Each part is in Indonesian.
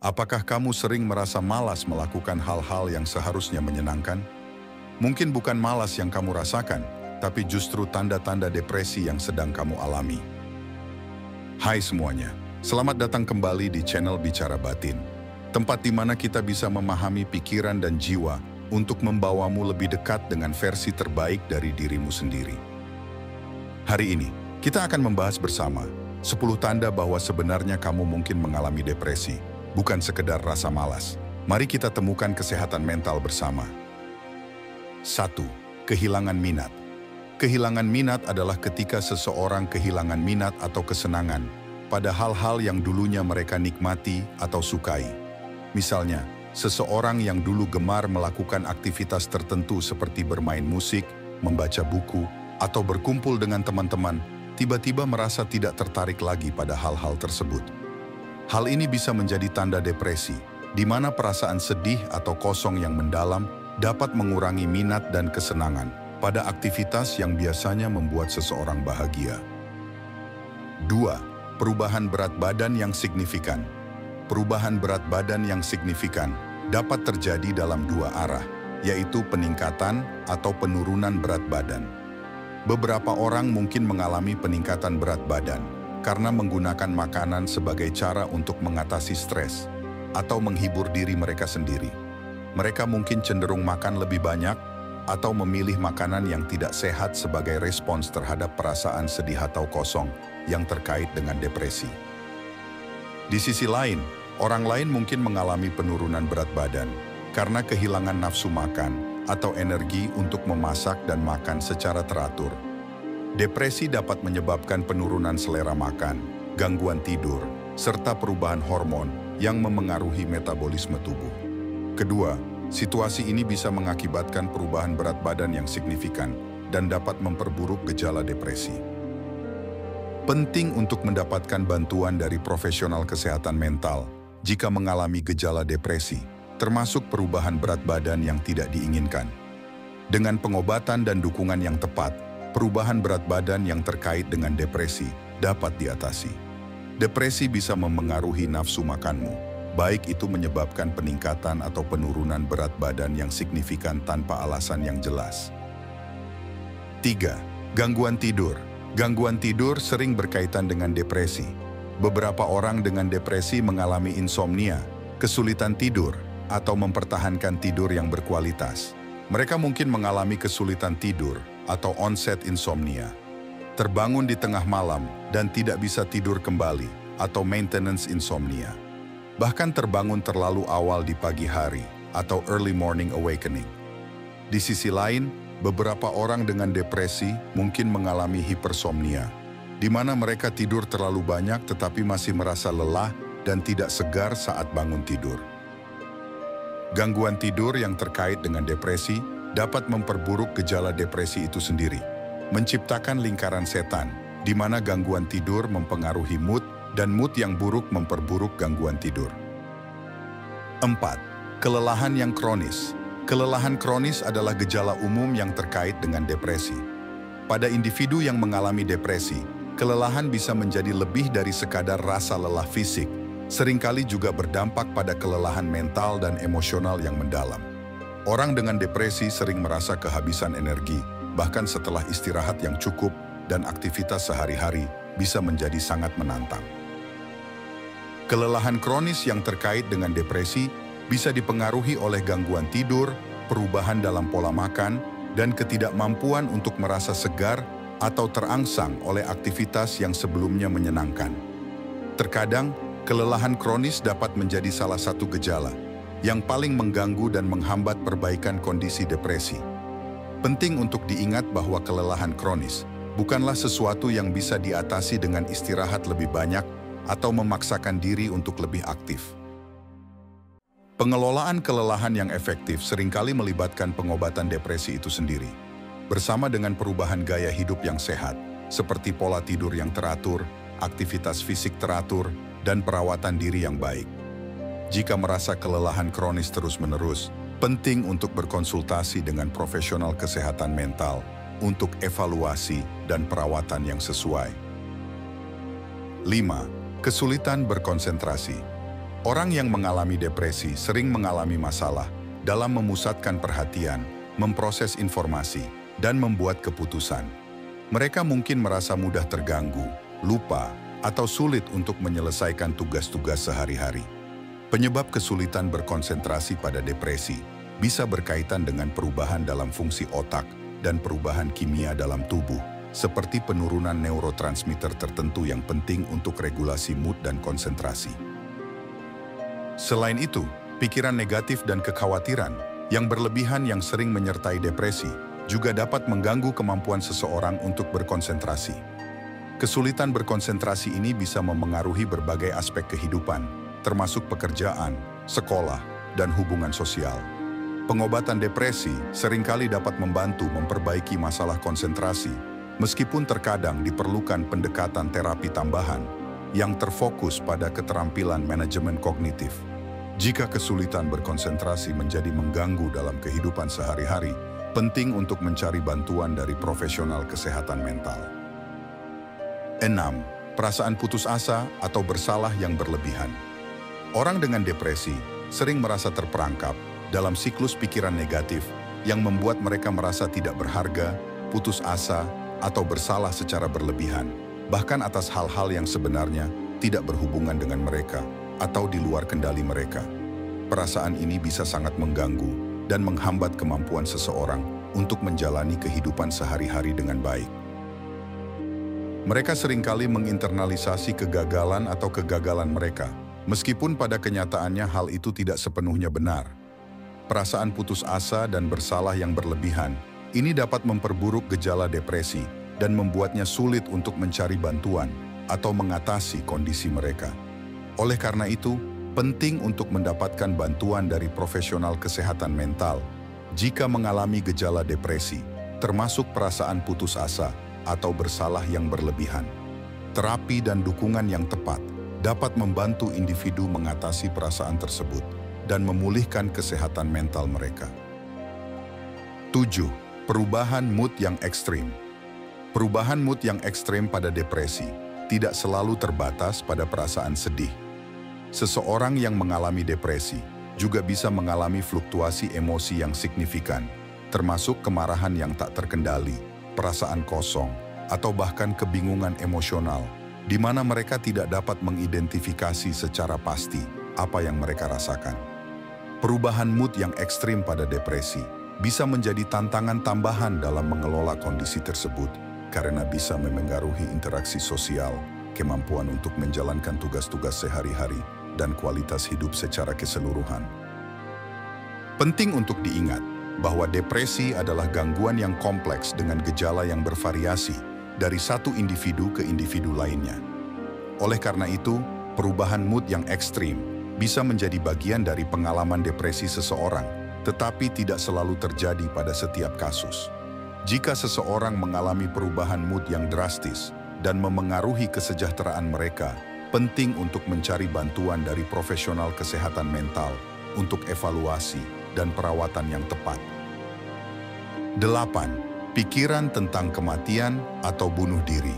Apakah kamu sering merasa malas melakukan hal-hal yang seharusnya menyenangkan? Mungkin bukan malas yang kamu rasakan, tapi justru tanda-tanda depresi yang sedang kamu alami. Hai semuanya, selamat datang kembali di channel Bicara Batin, tempat di mana kita bisa memahami pikiran dan jiwa untuk membawamu lebih dekat dengan versi terbaik dari dirimu sendiri. Hari ini, kita akan membahas bersama 10 tanda bahwa sebenarnya kamu mungkin mengalami depresi, bukan sekedar rasa malas. Mari kita temukan kesehatan mental bersama. 1. Kehilangan minat. Kehilangan minat adalah ketika seseorang kehilangan minat atau kesenangan pada hal-hal yang dulunya mereka nikmati atau sukai. Misalnya, seseorang yang dulu gemar melakukan aktivitas tertentu seperti bermain musik, membaca buku, atau berkumpul dengan teman-teman, tiba-tiba merasa tidak tertarik lagi pada hal-hal tersebut. Hal ini bisa menjadi tanda depresi, di mana perasaan sedih atau kosong yang mendalam dapat mengurangi minat dan kesenangan pada aktivitas yang biasanya membuat seseorang bahagia. 2. Perubahan berat badan yang signifikan. Perubahan berat badan yang signifikan dapat terjadi dalam dua arah, yaitu peningkatan atau penurunan berat badan. Beberapa orang mungkin mengalami peningkatan berat badan karena menggunakan makanan sebagai cara untuk mengatasi stres atau menghibur diri mereka sendiri. Mereka mungkin cenderung makan lebih banyak atau memilih makanan yang tidak sehat sebagai respons terhadap perasaan sedih atau kosong yang terkait dengan depresi. Di sisi lain, orang lain mungkin mengalami penurunan berat badan karena kehilangan nafsu makan atau energi untuk memasak dan makan secara teratur. Depresi dapat menyebabkan penurunan selera makan, gangguan tidur, serta perubahan hormon yang memengaruhi metabolisme tubuh. Kedua, situasi ini bisa mengakibatkan perubahan berat badan yang signifikan dan dapat memperburuk gejala depresi. Penting untuk mendapatkan bantuan dari profesional kesehatan mental jika mengalami gejala depresi, termasuk perubahan berat badan yang tidak diinginkan. Dengan pengobatan dan dukungan yang tepat, perubahan berat badan yang terkait dengan depresi dapat diatasi. Depresi bisa memengaruhi nafsu makanmu, baik itu menyebabkan peningkatan atau penurunan berat badan yang signifikan tanpa alasan yang jelas. 3. Gangguan tidur. Gangguan tidur sering berkaitan dengan depresi. Beberapa orang dengan depresi mengalami insomnia, kesulitan tidur, atau mempertahankan tidur yang berkualitas. Mereka mungkin mengalami kesulitan tidur atau onset insomnia, terbangun di tengah malam dan tidak bisa tidur kembali atau maintenance insomnia. Bahkan terbangun terlalu awal di pagi hari atau early morning awakening. Di sisi lain, beberapa orang dengan depresi mungkin mengalami hipersomnia, di mana mereka tidur terlalu banyak tetapi masih merasa lelah dan tidak segar saat bangun tidur. Gangguan tidur yang terkait dengan depresi dapat memperburuk gejala depresi itu sendiri, menciptakan lingkaran setan, di mana gangguan tidur mempengaruhi mood dan mood yang buruk memperburuk gangguan tidur. 4. Kelelahan yang kronis. Kelelahan kronis adalah gejala umum yang terkait dengan depresi. Pada individu yang mengalami depresi, kelelahan bisa menjadi lebih dari sekadar rasa lelah fisik, seringkali juga berdampak pada kelelahan mental dan emosional yang mendalam. Orang dengan depresi sering merasa kehabisan energi, bahkan setelah istirahat yang cukup dan aktivitas sehari-hari bisa menjadi sangat menantang. Kelelahan kronis yang terkait dengan depresi bisa dipengaruhi oleh gangguan tidur, perubahan dalam pola makan, dan ketidakmampuan untuk merasa segar atau terangsang oleh aktivitas yang sebelumnya menyenangkan. Terkadang, kelelahan kronis dapat menjadi salah satu gejala yang paling mengganggu dan menghambat perbaikan kondisi depresi. Penting untuk diingat bahwa kelelahan kronis bukanlah sesuatu yang bisa diatasi dengan istirahat lebih banyak atau memaksakan diri untuk lebih aktif. Pengelolaan kelelahan yang efektif seringkali melibatkan pengobatan depresi itu sendiri, bersama dengan perubahan gaya hidup yang sehat, seperti pola tidur yang teratur, aktivitas fisik teratur, dan perawatan diri yang baik. Jika merasa kelelahan kronis terus-menerus, penting untuk berkonsultasi dengan profesional kesehatan mental untuk evaluasi dan perawatan yang sesuai. 5. Kesulitan berkonsentrasi. Orang yang mengalami depresi sering mengalami masalah dalam memusatkan perhatian, memproses informasi, dan membuat keputusan. Mereka mungkin merasa mudah terganggu, lupa, atau sulit untuk menyelesaikan tugas-tugas sehari-hari. Penyebab kesulitan berkonsentrasi pada depresi bisa berkaitan dengan perubahan dalam fungsi otak dan perubahan kimia dalam tubuh, seperti penurunan neurotransmitter tertentu yang penting untuk regulasi mood dan konsentrasi. Selain itu, pikiran negatif dan kekhawatiran yang berlebihan yang sering menyertai depresi juga dapat mengganggu kemampuan seseorang untuk berkonsentrasi. Kesulitan berkonsentrasi ini bisa memengaruhi berbagai aspek kehidupan, termasuk pekerjaan, sekolah, dan hubungan sosial. Pengobatan depresi seringkali dapat membantu memperbaiki masalah konsentrasi, meskipun terkadang diperlukan pendekatan terapi tambahan yang terfokus pada keterampilan manajemen kognitif. Jika kesulitan berkonsentrasi menjadi mengganggu dalam kehidupan sehari-hari, penting untuk mencari bantuan dari profesional kesehatan mental. 6. Perasaan putus asa atau bersalah yang berlebihan. Orang dengan depresi sering merasa terperangkap dalam siklus pikiran negatif yang membuat mereka merasa tidak berharga, putus asa, atau bersalah secara berlebihan, bahkan atas hal-hal yang sebenarnya tidak berhubungan dengan mereka atau di luar kendali mereka. Perasaan ini bisa sangat mengganggu dan menghambat kemampuan seseorang untuk menjalani kehidupan sehari-hari dengan baik. Mereka seringkali menginternalisasi kegagalan atau kegagalan mereka, meskipun pada kenyataannya hal itu tidak sepenuhnya benar. Perasaan putus asa dan bersalah yang berlebihan ini dapat memperburuk gejala depresi dan membuatnya sulit untuk mencari bantuan atau mengatasi kondisi mereka. Oleh karena itu, penting untuk mendapatkan bantuan dari profesional kesehatan mental jika mengalami gejala depresi, termasuk perasaan putus asa atau bersalah yang berlebihan. Terapi dan dukungan yang tepat dapat membantu individu mengatasi perasaan tersebut dan memulihkan kesehatan mental mereka. 7. Perubahan mood yang ekstrim. Perubahan mood yang ekstrim pada depresi tidak selalu terbatas pada perasaan sedih. Seseorang yang mengalami depresi juga bisa mengalami fluktuasi emosi yang signifikan, termasuk kemarahan yang tak terkendali, perasaan kosong, atau bahkan kebingungan emosional, di mana mereka tidak dapat mengidentifikasi secara pasti apa yang mereka rasakan. Perubahan mood yang ekstrim pada depresi bisa menjadi tantangan tambahan dalam mengelola kondisi tersebut karena bisa memengaruhi interaksi sosial, kemampuan untuk menjalankan tugas-tugas sehari-hari, dan kualitas hidup secara keseluruhan. Penting untuk diingat bahwa depresi adalah gangguan yang kompleks dengan gejala yang bervariasi dari satu individu ke individu lainnya. Oleh karena itu, perubahan mood yang ekstrim bisa menjadi bagian dari pengalaman depresi seseorang, tetapi tidak selalu terjadi pada setiap kasus. Jika seseorang mengalami perubahan mood yang drastis dan memengaruhi kesejahteraan mereka, penting untuk mencari bantuan dari profesional kesehatan mental untuk evaluasi dan perawatan yang tepat. 8. Pikiran tentang kematian atau bunuh diri.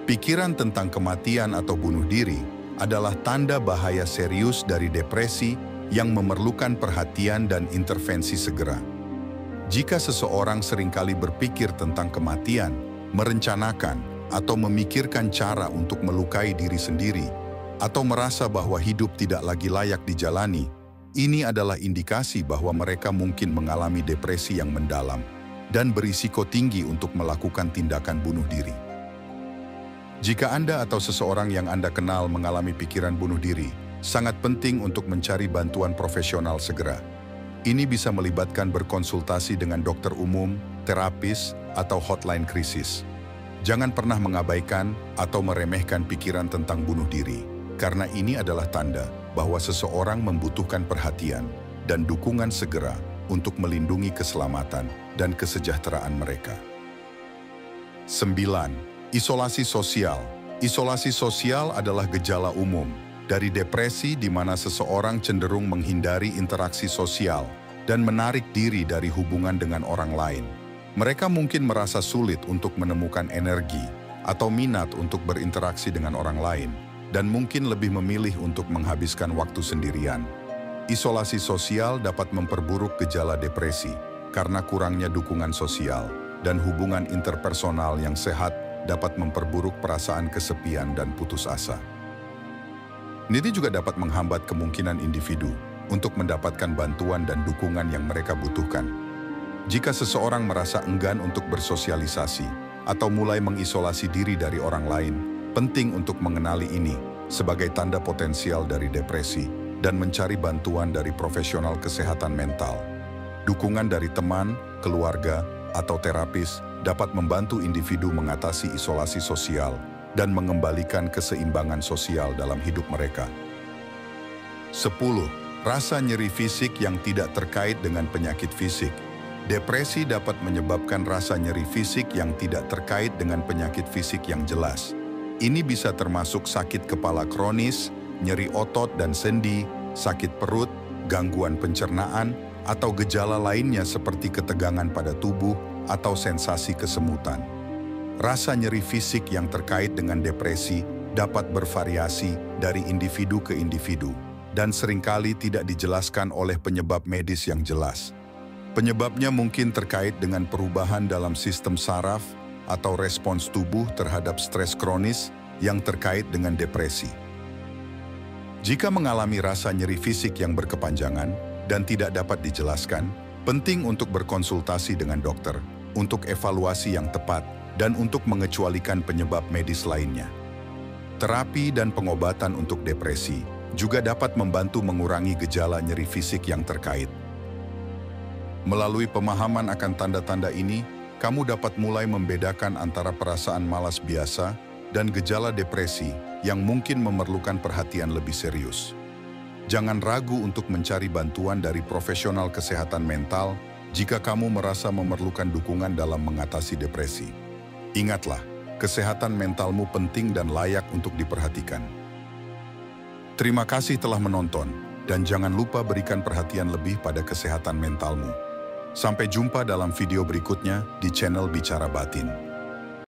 Pikiran tentang kematian atau bunuh diri adalah tanda bahaya serius dari depresi yang memerlukan perhatian dan intervensi segera. Jika seseorang seringkali berpikir tentang kematian, merencanakan, atau memikirkan cara untuk melukai diri sendiri, atau merasa bahwa hidup tidak lagi layak dijalani, ini adalah indikasi bahwa mereka mungkin mengalami depresi yang mendalam dan berisiko tinggi untuk melakukan tindakan bunuh diri. Jika Anda atau seseorang yang Anda kenal mengalami pikiran bunuh diri, sangat penting untuk mencari bantuan profesional segera. Ini bisa melibatkan berkonsultasi dengan dokter umum, terapis, atau hotline krisis. Jangan pernah mengabaikan atau meremehkan pikiran tentang bunuh diri, karena ini adalah tanda bahwa seseorang membutuhkan perhatian dan dukungan segera untuk melindungi keselamatan dan kesejahteraan mereka. 9. Isolasi sosial. Isolasi sosial adalah gejala umum dari depresi di mana seseorang cenderung menghindari interaksi sosial dan menarik diri dari hubungan dengan orang lain. Mereka mungkin merasa sulit untuk menemukan energi atau minat untuk berinteraksi dengan orang lain, dan mungkin lebih memilih untuk menghabiskan waktu sendirian. Isolasi sosial dapat memperburuk gejala depresi karena kurangnya dukungan sosial, dan hubungan interpersonal yang sehat dapat memperburuk perasaan kesepian dan putus asa. Ini juga dapat menghambat kemungkinan individu untuk mendapatkan bantuan dan dukungan yang mereka butuhkan. Jika seseorang merasa enggan untuk bersosialisasi atau mulai mengisolasi diri dari orang lain, penting untuk mengenali ini sebagai tanda potensial dari depresi dan mencari bantuan dari profesional kesehatan mental. Dukungan dari teman, keluarga, atau terapis dapat membantu individu mengatasi isolasi sosial dan mengembalikan keseimbangan sosial dalam hidup mereka. 10. Rasa nyeri fisik yang tidak terkait dengan penyakit fisik. Depresi dapat menyebabkan rasa nyeri fisik yang tidak terkait dengan penyakit fisik yang jelas. Ini bisa termasuk sakit kepala kronis, nyeri otot dan sendi, sakit perut, gangguan pencernaan, atau gejala lainnya seperti ketegangan pada tubuh atau sensasi kesemutan. Rasa nyeri fisik yang terkait dengan depresi dapat bervariasi dari individu ke individu dan seringkali tidak dijelaskan oleh penyebab medis yang jelas. Penyebabnya mungkin terkait dengan perubahan dalam sistem saraf atau respons tubuh terhadap stres kronis yang terkait dengan depresi. Jika mengalami rasa nyeri fisik yang berkepanjangan dan tidak dapat dijelaskan, penting untuk berkonsultasi dengan dokter untuk evaluasi yang tepat dan untuk mengecualikan penyebab medis lainnya. Terapi dan pengobatan untuk depresi juga dapat membantu mengurangi gejala nyeri fisik yang terkait. Melalui pemahaman akan tanda-tanda ini, kamu dapat mulai membedakan antara perasaan malas biasa dan gejala depresi yang mungkin memerlukan perhatian lebih serius. Jangan ragu untuk mencari bantuan dari profesional kesehatan mental jika kamu merasa memerlukan dukungan dalam mengatasi depresi. Ingatlah, kesehatan mentalmu penting dan layak untuk diperhatikan. Terima kasih telah menonton, dan jangan lupa berikan perhatian lebih pada kesehatan mentalmu. Sampai jumpa dalam video berikutnya di channel Bicara Batin.